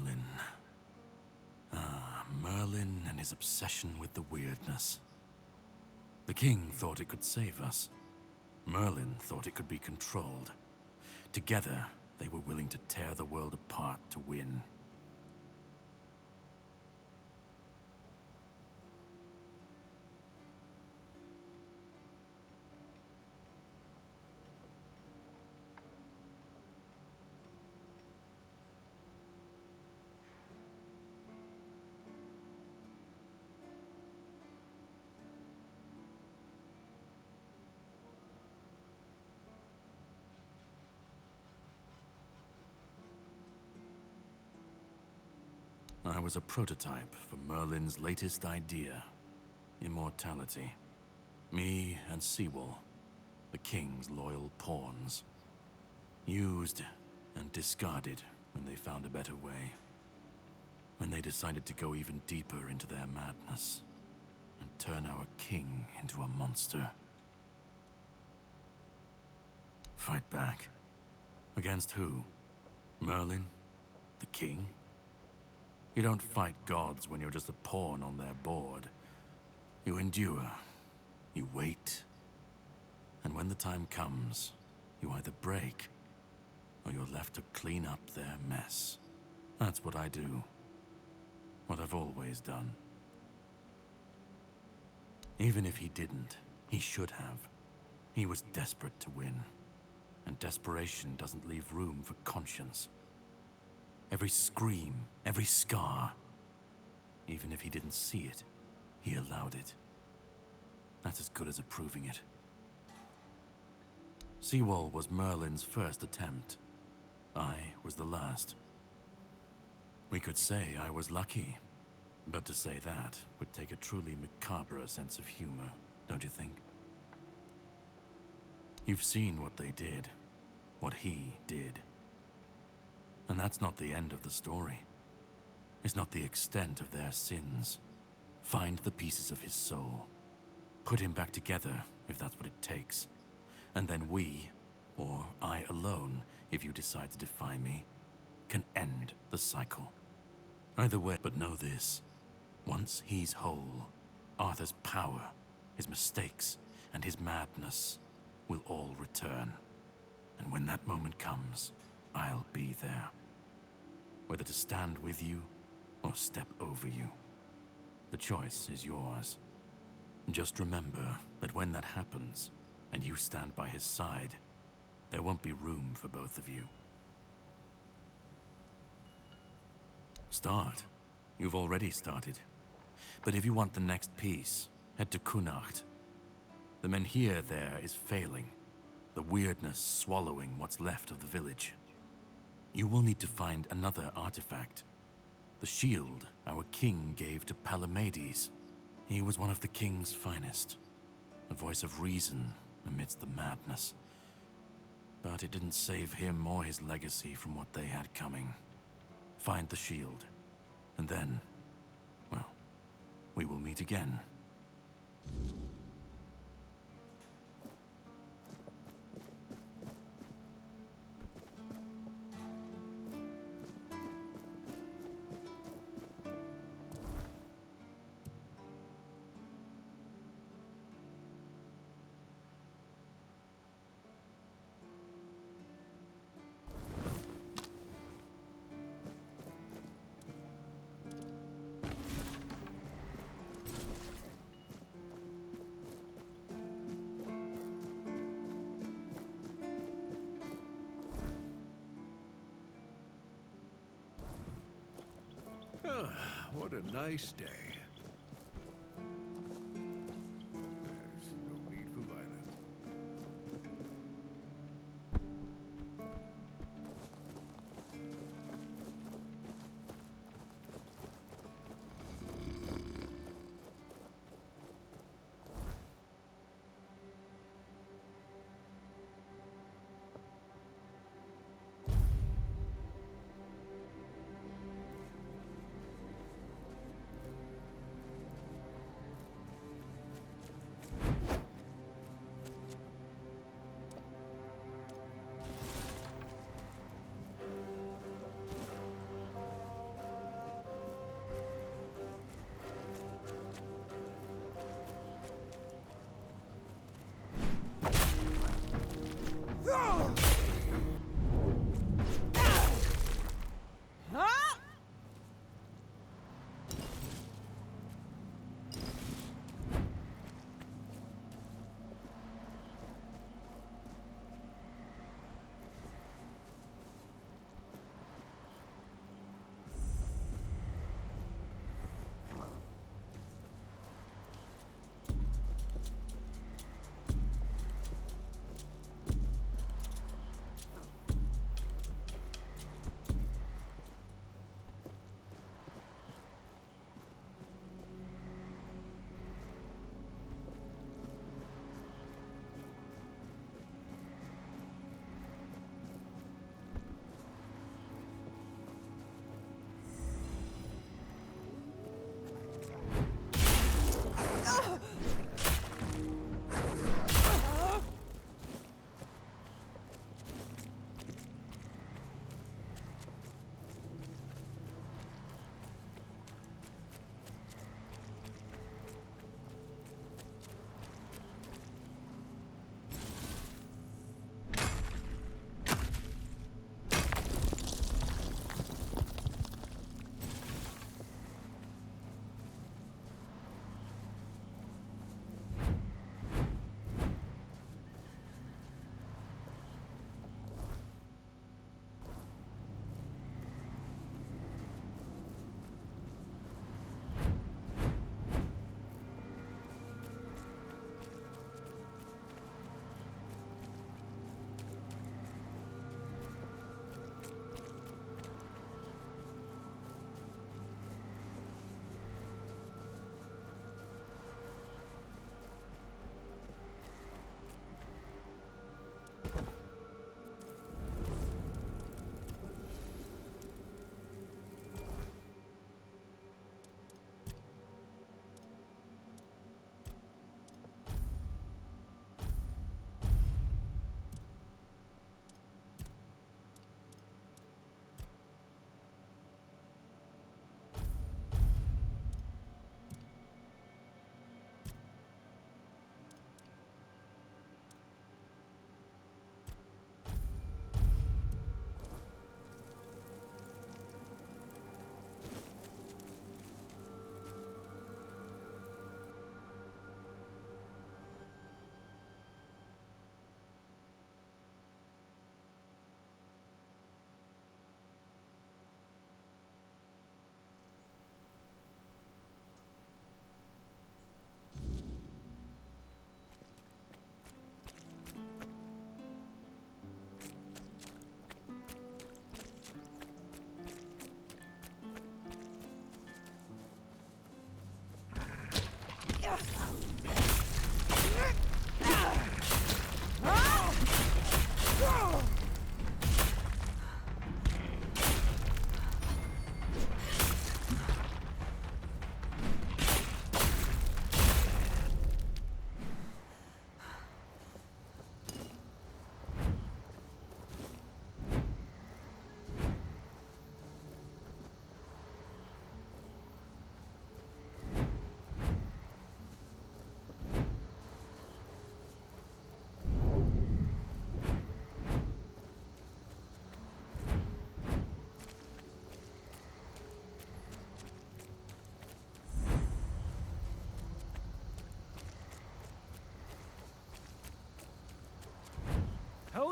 Merlin. Merlin and his obsession with the weirdness. The king thought it could save us. Merlin thought it could be controlled. Together, they were willing to tear the world apart to win. I was a prototype for Merlin's latest idea, immortality. Me and Seawall, the king's loyal pawns. Used and discarded when they found a better way. When they decided to go even deeper into their madness and turn our king into a monster. Fight back. Against who? Merlin? The king? You don't fight gods when you're just a pawn on their board. You endure. You wait. And when the time comes, you either break, or you're left to clean up their mess. That's what I do. What I've always done. Even if he didn't, he should have. He was desperate to win. And desperation doesn't leave room for conscience. Every scream, every scar. Even if he didn't see it, he allowed it. That's as good as approving it. Seawall was Merlin's first attempt. I was the last. We could say I was lucky, but to say that would take a truly macabre sense of humor, don't you think? You've seen what they did, what he did. And that's not the end of the story. It's not the extent of their sins. Find the pieces of his soul. Put him back together, if that's what it takes. And then we, or I alone, if you decide to defy me, can end the cycle. Either way, but know this. Once he's whole, Arthur's power, his mistakes, and his madness will all return. And when that moment comes, I'll be there. Whether to stand with you, or step over you. The choice is yours. Just remember that when that happens, and you stand by his side, there won't be room for both of you. Start. You've already started. But if you want the next piece, head to Kunacht. The menhir there is failing, the weirdness swallowing what's left of the village. You will need to find another artifact. The shield our king gave to Palamedes. He was one of the king's finest. A voice of reason amidst the madness. But it didn't save him or his legacy from what they had coming. Find the shield. And then, well, we will meet again. What a nice day. There's no need for violence.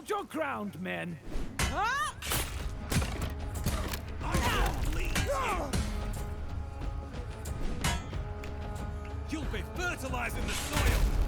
Accept your crown, men. You'll be fertilizing the soil!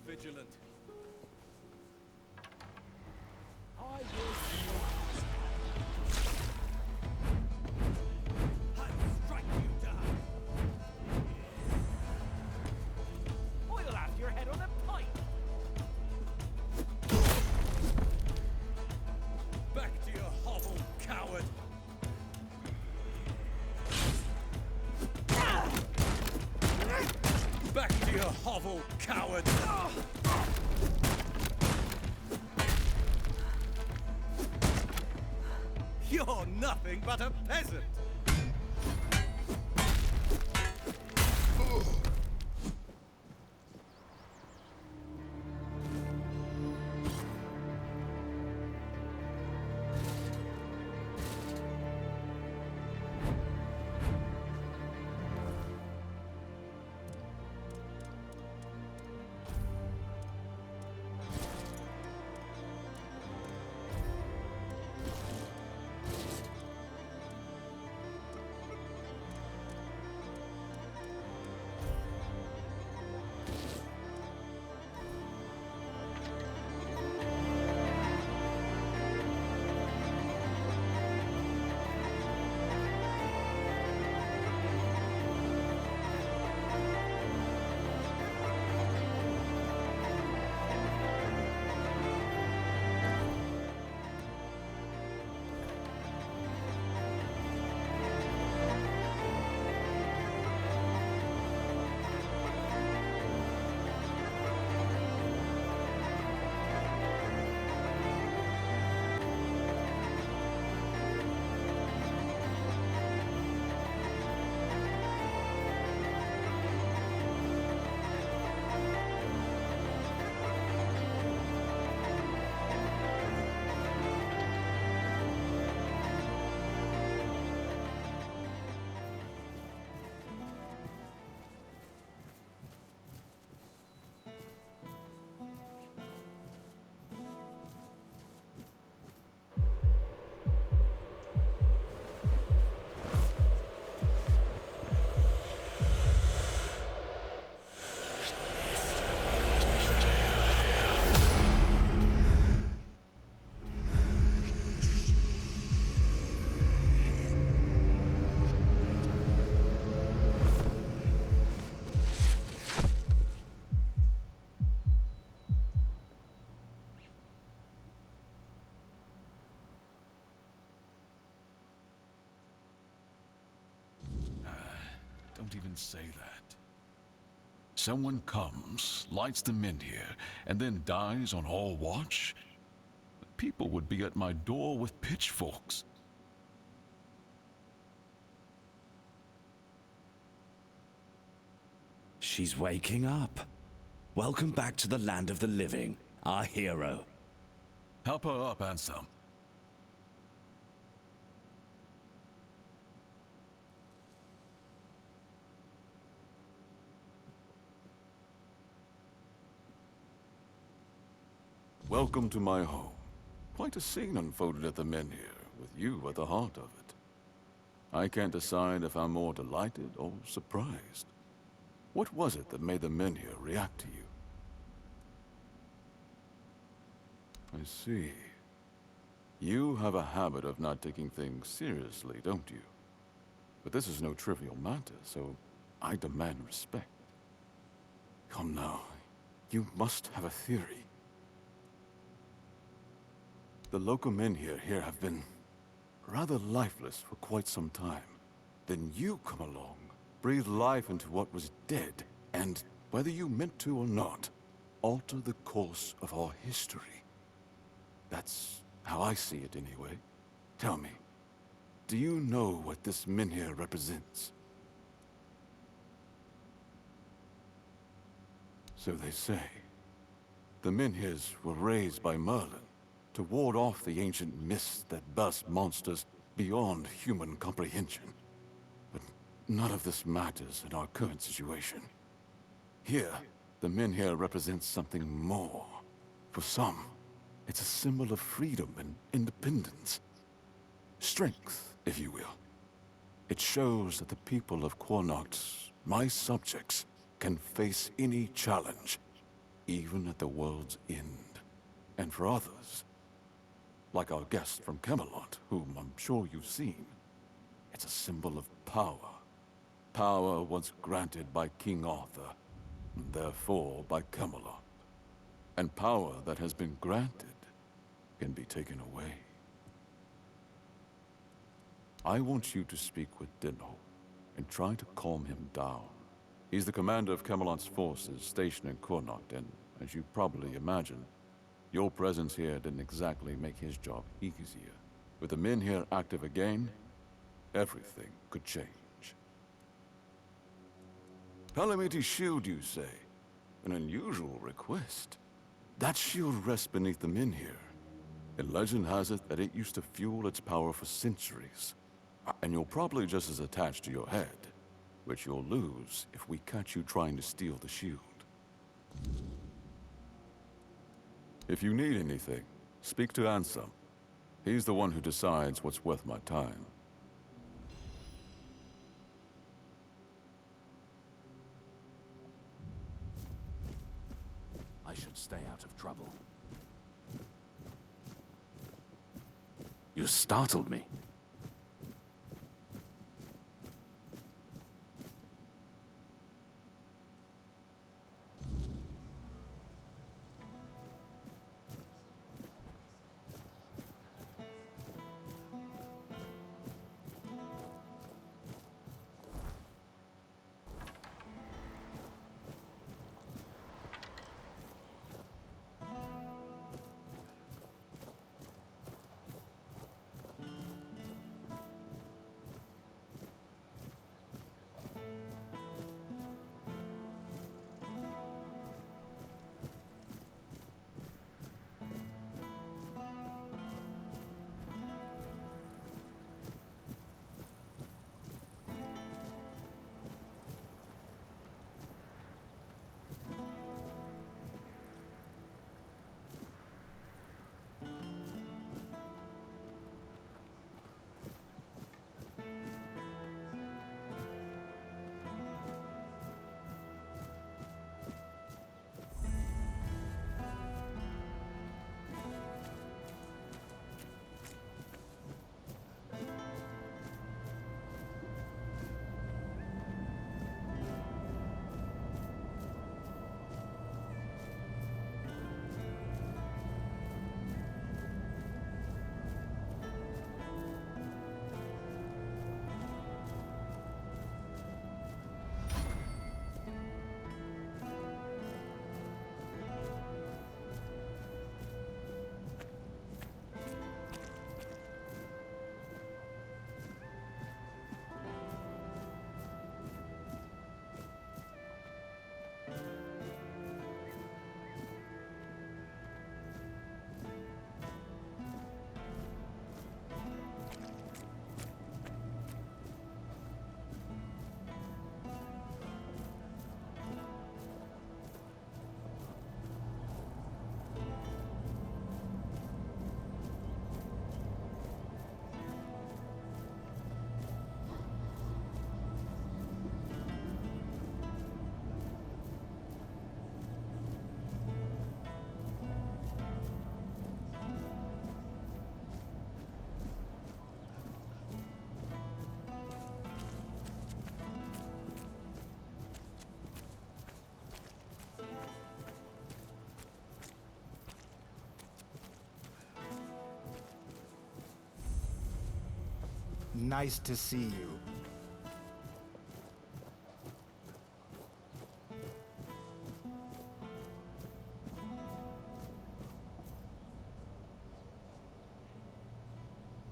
vigilant. I will Strike you down. I'll have your head on a pike. Back to your hovel, coward. Back to your hovel, coward. You're nothing but a peasant. Don't even say that. Someone comes, lights them in here, and then dies on all watch? People would be at my door with pitchforks. She's waking up. Welcome back to the land of the living, our hero. Help her up, Ansem. Welcome to my home. Quite a scene unfolded at the Menhir, with you at the heart of it. I can't decide if I'm more delighted or surprised. What was it that made the Menhir react to you? I see. You have a habit of not taking things seriously, don't you? But this is no trivial matter, so I demand respect. Come now, you must have a theory. The local Menhir here have been rather lifeless for quite some time. Then you come along, breathe life into what was dead, and, whether you meant to or not, alter the course of our history. That's how I see it anyway. Tell me, do you know what this Menhir represents? So they say. The Menhirs were raised by Merlin to ward off the ancient mists that burst monsters beyond human comprehension. But none of this matters in our current situation. Here, the Menhir represents something more. For some, it's a symbol of freedom and independence. Strength, if you will. It shows that the people of Quarnox, my subjects, can face any challenge. even at the world's end. And for others, like our guest from Camelot, whom I'm sure you've seen, it's a symbol of power. Power once granted by King Arthur, and therefore by Camelot. And power that has been granted can be taken away. I want you to speak with Dinho and try to calm him down. He's the commander of Camelot's forces stationed in Connacht, and as you probably imagine, your presence here didn't exactly make his job easier. With the men here active again, everything could change. Palamiti's shield, you say? An unusual request. That shield rests beneath the men here. And legend has it that it used to fuel its power for centuries. And you're probably just as attached to your head, which you'll lose if we catch you trying to steal the shield. If you need anything, speak to Ansem. He's the one who decides what's worth my time. I should stay out of trouble. You startled me. Nice to see you.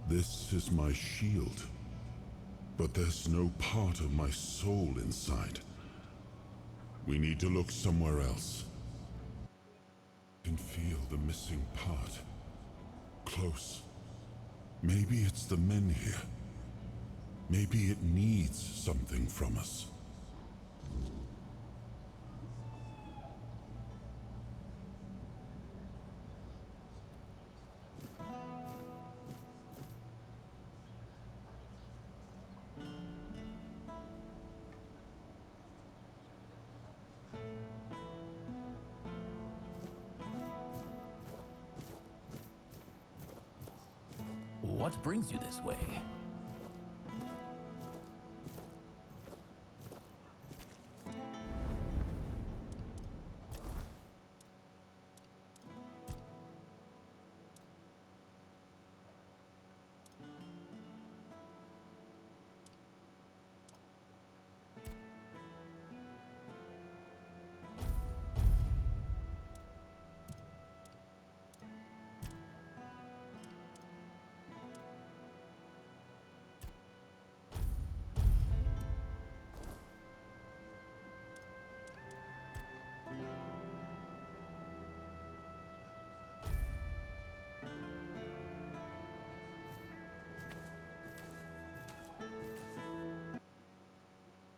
This is my shield, but there's no part of my soul inside. We need to look somewhere else. I can feel the missing part. Close. Maybe it's the men here. Maybe it needs something from us. What brings you this way?